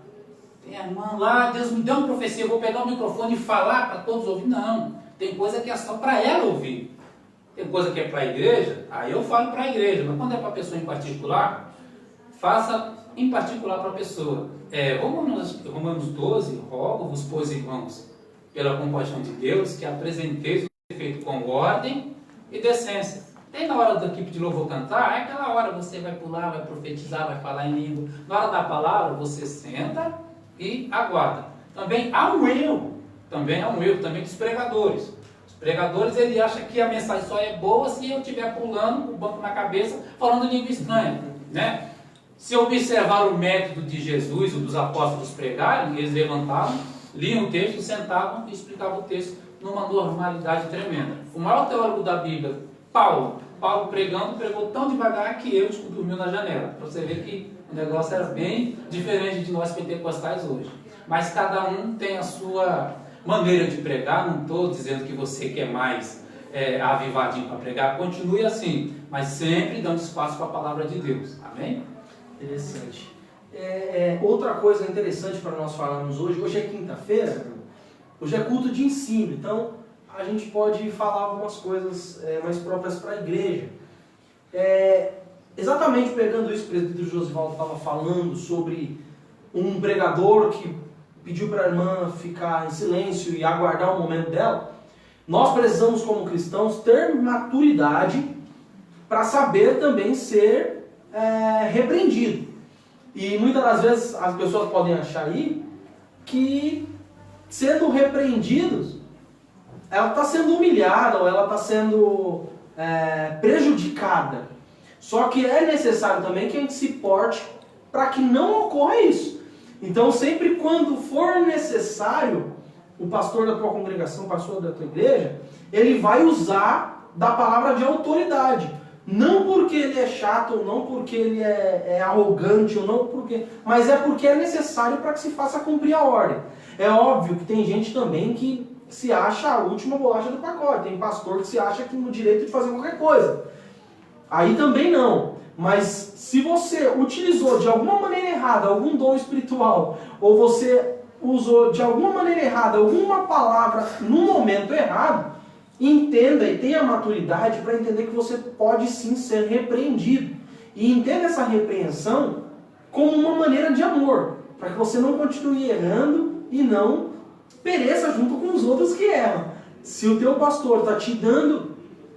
Tem a irmã lá, Deus me deu uma profecia, eu vou pegar o microfone e falar para todos ouvir. Não, tem coisa que é só para ela ouvir. Tem coisa que é para a igreja, aí eu falo para a igreja. Mas quando é para a pessoa em particular, faça em particular para a pessoa. Romanos 12, rogo-vos, pois irmãos, pela compaixão de Deus, que apresenteis o feito com ordem e decência. Tem na hora da equipe de louvor cantar, é aquela hora você vai pular, vai profetizar, vai falar em língua. Na hora da palavra, você senta e aguarda. Também há um erro também dos pregadores. Os pregadores, ele acha que a mensagem só é boa se eu estiver pulando o banco na cabeça, falando língua estranha, né? Se observar o método de Jesus ou dos apóstolos pregarem, eles levantavam, liam o texto, sentavam e explicavam o texto numa normalidade tremenda. O maior teólogo da Bíblia, Paulo, Paulo pregou tão devagar que eu dormiu na janela. Para você ver que o negócio era bem diferente de nós pentecostais hoje. Mas cada um tem a sua maneira de pregar. Não estou dizendo que você quer mais avivadinho para pregar. Continue assim, mas sempre dando espaço para a palavra de Deus. Amém? Interessante. Outra coisa interessante para nós falarmos hoje é quinta-feira, hoje é culto de ensino, então a gente pode falar algumas coisas mais próprias para a igreja. Exatamente pegando isso, o presbítero Josivaldo estava falando sobre um pregador que pediu para a irmã ficar em silêncio e aguardar o momento dela. Nós precisamos, como cristãos, ter maturidade para saber também ser repreendido. E muitas das vezes as pessoas podem achar aí que, sendo repreendidos, ela está sendo humilhada ou ela está sendo prejudicada. Só que é necessário também que a gente se porte para que não ocorra isso. Então, sempre quando for necessário, o pastor da tua congregação, o pastor da tua igreja, ele vai usar da palavra de autoridade. Não porque ele é chato, ou não porque ele é arrogante, ou não porque... mas é porque é necessário para que se faça cumprir a ordem. É óbvio que tem gente também que se acha a última bolacha do pacote. Tem pastor que se acha que no direito de fazer qualquer coisa. Aí também não. Mas se você utilizou de alguma maneira errada algum dom espiritual, ou você usou de alguma maneira errada alguma palavra no momento errado, entenda e tenha maturidade para entender que você pode sim ser repreendido. E entenda essa repreensão como uma maneira de amor, para que você não continue errando e não pereça junto com os outros que erram. Se o teu pastor está te dando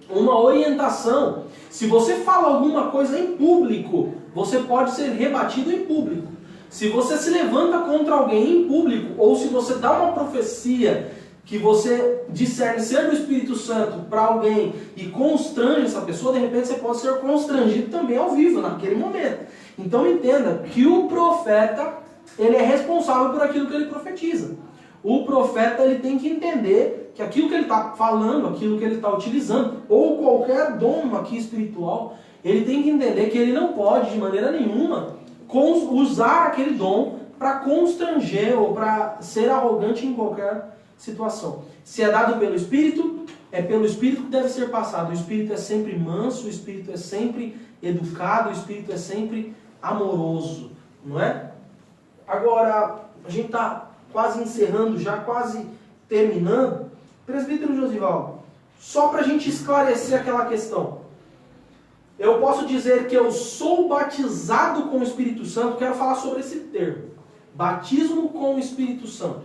uma orientação, se você fala alguma coisa em público, você pode ser rebatido em público. Se você se levanta contra alguém em público, ou se você dá uma profecia que você discerne ser do Espírito Santo para alguém e constrange essa pessoa, de repente você pode ser constrangido também ao vivo, naquele momento. Então entenda que o profeta, ele é responsável por aquilo que ele profetiza. O profeta, ele tem que entender que aquilo que ele está falando, aquilo que ele está utilizando, ou qualquer dom aqui espiritual, ele tem que entender que ele não pode, de maneira nenhuma, usar aquele dom para constranger ou para ser arrogante em qualquer situação. Se é dado pelo Espírito, é pelo Espírito que deve ser passado. O Espírito é sempre manso, o Espírito é sempre educado, o Espírito é sempre amoroso, não é? Agora, a gente está quase encerrando, já quase terminando. Presbítero Josivaldo, só para a gente esclarecer aquela questão. Eu posso dizer que eu sou batizado com o Espírito Santo, quero falar sobre esse termo. Batismo com o Espírito Santo.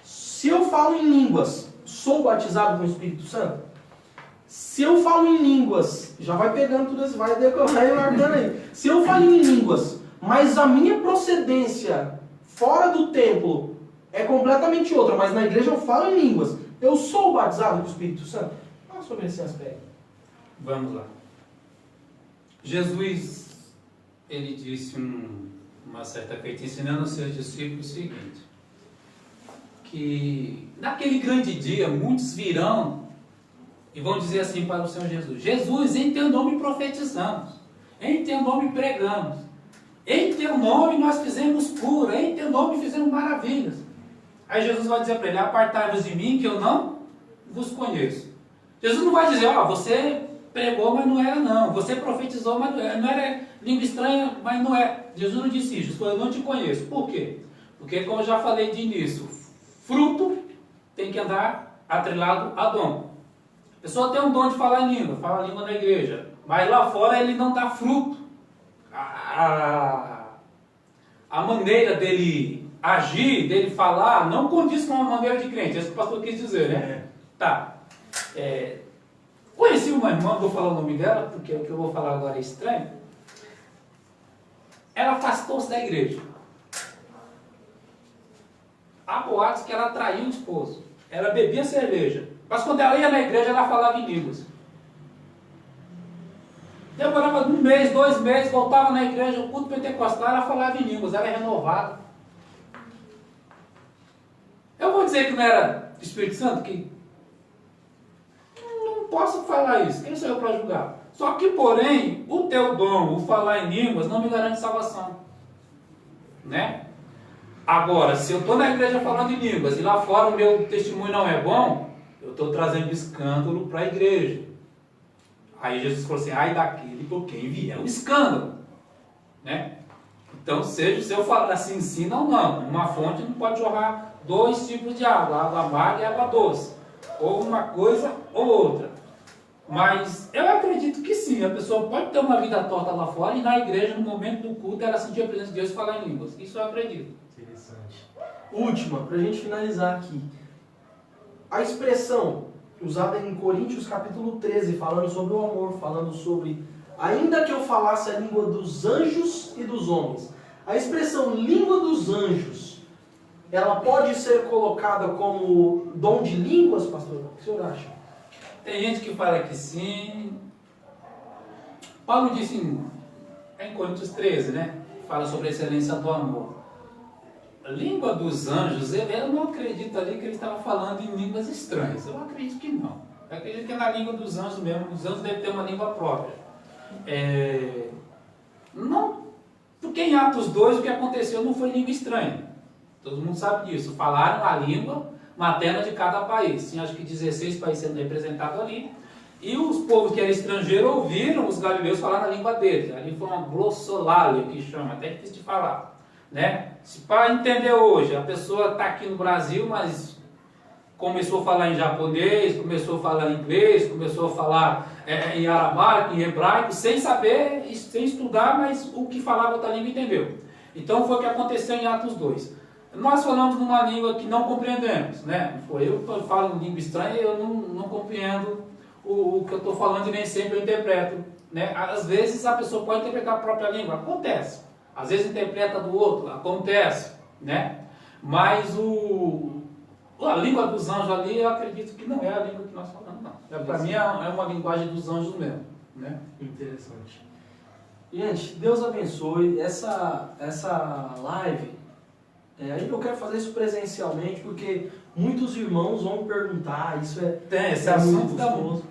Se eu falo em línguas, sou batizado com o Espírito Santo? Se eu falo em línguas, já vai pegando tudo isso, vai decorrer e largando aí. Se eu falo em línguas, mas a minha procedência fora do templo é completamente outra, mas na igreja eu falo em línguas, eu sou batizado com o Espírito Santo? Fala sobre esse aspecto. Vamos lá. Jesus, ele disse uma certa feita, ensinando aos seus discípulos o seguinte, que naquele grande dia muitos virão e vão dizer assim para o Senhor Jesus: Jesus, em teu nome profetizamos, em teu nome pregamos, em teu nome nós fizemos cura, em teu nome fizemos maravilhas. Aí Jesus vai dizer para ele: apartai-vos de mim que eu não vos conheço. Jesus não vai dizer: você pregou, mas não era não. Você profetizou, mas não era língua estranha, mas não é. Jesus não disse isso. Eu não te conheço. Por quê? Porque, como eu já falei de início, fruto tem que andar atrelado a dom. A pessoa tem um dom de falar em língua, fala a língua na igreja, mas lá fora ele não dá fruto. A maneira dele agir, dele falar, não condiz com uma maneira de crente. É isso que o pastor quis dizer, né? Tá. Conheci uma irmã, vou falar o nome dela, porque o que eu vou falar agora é estranho. Ela afastou-se da igreja. Há boatos que ela traiu o esposo. Ela bebia cerveja. Mas quando ela ia na igreja, ela falava em línguas. Demorava 1 mês, 2 meses, voltava na igreja, o culto pentecostal, ela falava em línguas, ela é renovada. Eu vou dizer que não era Espírito Santo, que não posso falar isso. Quem sou eu para julgar? Só que, porém, o teu dom, o falar em línguas, não me garante salvação. Né? Agora, se eu estou na igreja falando em línguas e lá fora o meu testemunho não é bom, eu estou trazendo escândalo para a igreja. Aí Jesus falou assim, ai daquele por quem vier o escândalo. Né? Então, seja se eu falar assim, ensina ou não. Uma fonte não pode jorrar 2 tipos de água, água amarga e água doce. Ou uma coisa ou outra. Mas eu acredito que sim, a pessoa pode ter uma vida torta lá fora e na igreja, no momento do culto, ela sentir a presença de Deus e falar em línguas. Isso eu acredito. Interessante. Última, para a gente finalizar aqui. A expressão usada em Coríntios capítulo 13, falando sobre o amor, falando sobre, ainda que eu falasse a língua dos anjos e dos homens. A expressão língua dos anjos, ela pode ser colocada como dom de línguas, pastor? O que o senhor acha? Tem gente que fala que sim. Paulo disse em Coríntios 13, né? Fala sobre a excelência do amor. A língua dos anjos, eu não acredito ali que ele estava falando em línguas estranhas. Eu acredito que não. Eu acredito que é na língua dos anjos mesmo. Os anjos devem ter uma língua própria. Não, porque em Atos 2 o que aconteceu não foi língua estranha. Todo mundo sabe disso. Falaram a língua materna de cada país. Tinha acho que 16 países sendo representados ali. E os povos que eram estrangeiros ouviram os galileus falar na língua deles. Ali foi uma glossolalia que chama, até difícil de falar. Né? Se para entender hoje, a pessoa está aqui no Brasil, mas começou a falar em japonês, começou a falar em inglês, começou a falar em aramaico, em hebraico, sem saber, sem estudar, mas o que falava outra língua entendeu. Então foi o que aconteceu em Atos 2. Nós falamos numa língua que não compreendemos, né? Eu falo em língua estranha e eu não compreendo o que eu estou falando e nem sempre eu interpreto. Né? Às vezes a pessoa pode interpretar a própria língua, acontece. Às vezes interpreta do outro, acontece. Né? Mas a língua dos anjos ali, eu acredito que não é a língua que nós falamos, não. Para mim é uma linguagem dos anjos mesmo. Né? Interessante. Gente, Deus abençoe essa live. Eu quero fazer isso presencialmente, porque muitos irmãos vão perguntar, isso esse assunto muito,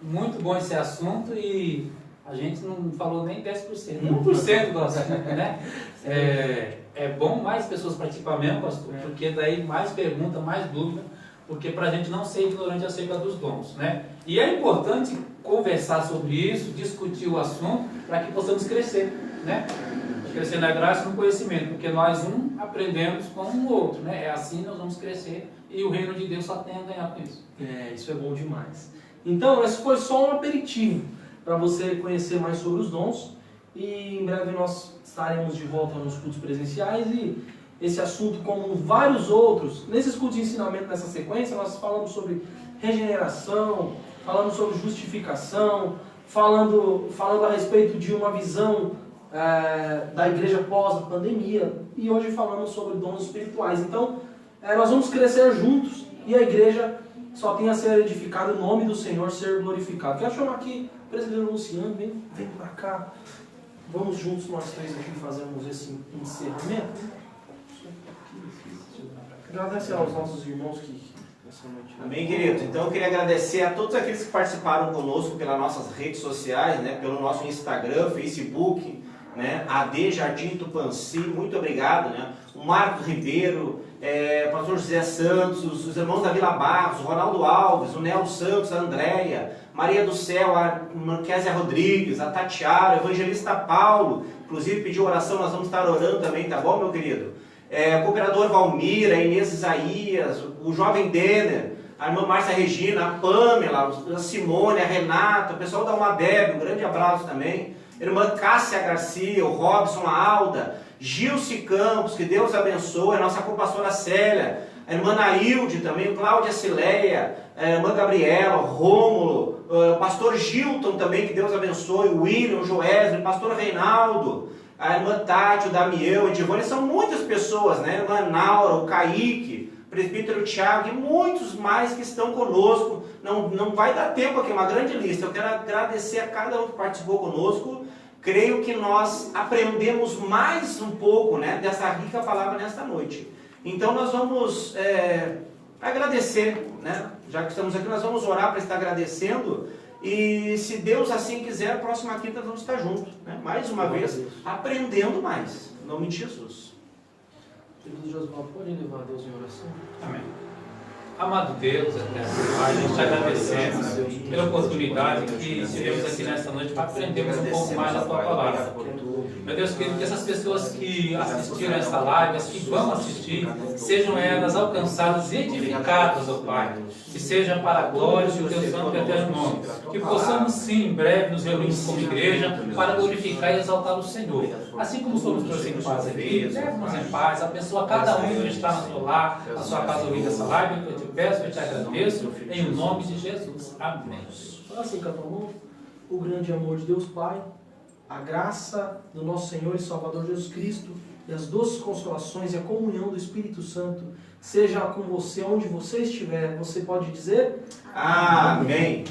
muito bom esse assunto, e a gente não falou nem 10%, nem 1% do assunto, né? É bom mais pessoas participar mesmo, pastor, porque daí mais pergunta, mais dúvida, porque para a gente não ser ignorante acerca dos dons, né? E é importante conversar sobre isso, discutir o assunto, para que possamos crescer, né? Crescer na graça e no conhecimento, porque nós aprendemos com o outro, né? É assim nós vamos crescer e o reino de Deus só tem a ganhar com isso. Isso é bom demais. Então, esse foi só um aperitivo para você conhecer mais sobre os dons, e em breve nós estaremos de volta nos cultos presenciais, e esse assunto, como vários outros, nesses cultos de ensinamento, nessa sequência, nós falamos sobre regeneração, falamos sobre justificação, falando a respeito de uma visão da igreja pós a pandemia, e hoje falamos sobre dons espirituais. Então, nós vamos crescer juntos e a igreja só tem a ser edificada, o nome do Senhor ser glorificado. Quero chamar aqui o presbítero Luciano, vem para cá. Vamos juntos nós três aqui fazermos esse encerramento. Agradecer aos nossos irmãos que nessa noite. Amém, queridos. Então eu queria agradecer a todos aqueles que participaram conosco pelas nossas redes sociais, né, pelo nosso Instagram, Facebook, né, AD Jardim Tupanci, muito obrigado, né, o Marcos Ribeiro, o pastor José Santos, os irmãos da Vila Barros, o Ronaldo Alves, o Nelo Santos, a Andréia, Maria do Céu, a Késia Rodrigues, a Tatiara, o evangelista Paulo, inclusive pediu oração, nós vamos estar orando também, tá bom, meu querido? O cooperador Valmir, a Inês Isaías, o jovem Denner, a irmã Márcia Regina, a Pamela, a Simone, a Renata, o pessoal da Umadeb, um grande abraço também. Irmã Cássia Garcia, o Robson, a Alda, Gilce Campos, que Deus abençoe, a nossa co-pastora Célia, a irmã Nailde também, Cláudia Cileia, a irmã Gabriela, o Rômulo, o pastor Gilton também, que Deus abençoe, o William, o Joesley, o pastor Reinaldo, a irmã Tati, o Damião, a Edivone, são muitas pessoas, né? A irmã Naura, o Kaique, o presbítero Tiago e muitos mais que estão conosco. Não vai dar tempo aqui, uma grande lista. Eu quero agradecer a cada um que participou conosco. Creio que nós aprendemos mais um pouco, né, dessa rica palavra nesta noite. Então nós vamos agradecer, né? Já que estamos aqui, nós vamos orar para estar agradecendo. E se Deus assim quiser, a próxima quinta vamos estar juntos, né? Mais uma vez, aprendendo mais. Em nome de Jesus. Querido Josval, pode levar Deus em oração? Amém. Amado Deus, eterno Pai, nós te agradecemos pela oportunidade que estivemos aqui nesta noite para aprendermos um pouco mais da tua palavra. Meu Deus querido, que essas pessoas que assistiram esta live, as que vão assistir, sejam elas alcançadas e edificadas, ó Pai. Que seja para a glória do teu santo e eterno nome. Que possamos sim, em breve, nos reunirmos como igreja para glorificar e exaltar o Senhor. Assim como somos todos em paz aqui, leve-nos em paz, abençoa cada um que está no seu lar, na sua casa ouvindo essa live. Eu te peço, eu te agradeço, em nome de Jesus. Amém. Fala assim com a tua mão. O grande amor de Deus Pai, a graça do nosso Senhor e Salvador Jesus Cristo e as doces consolações e a comunhão do Espírito Santo seja com você onde você estiver. Você pode dizer? Amém.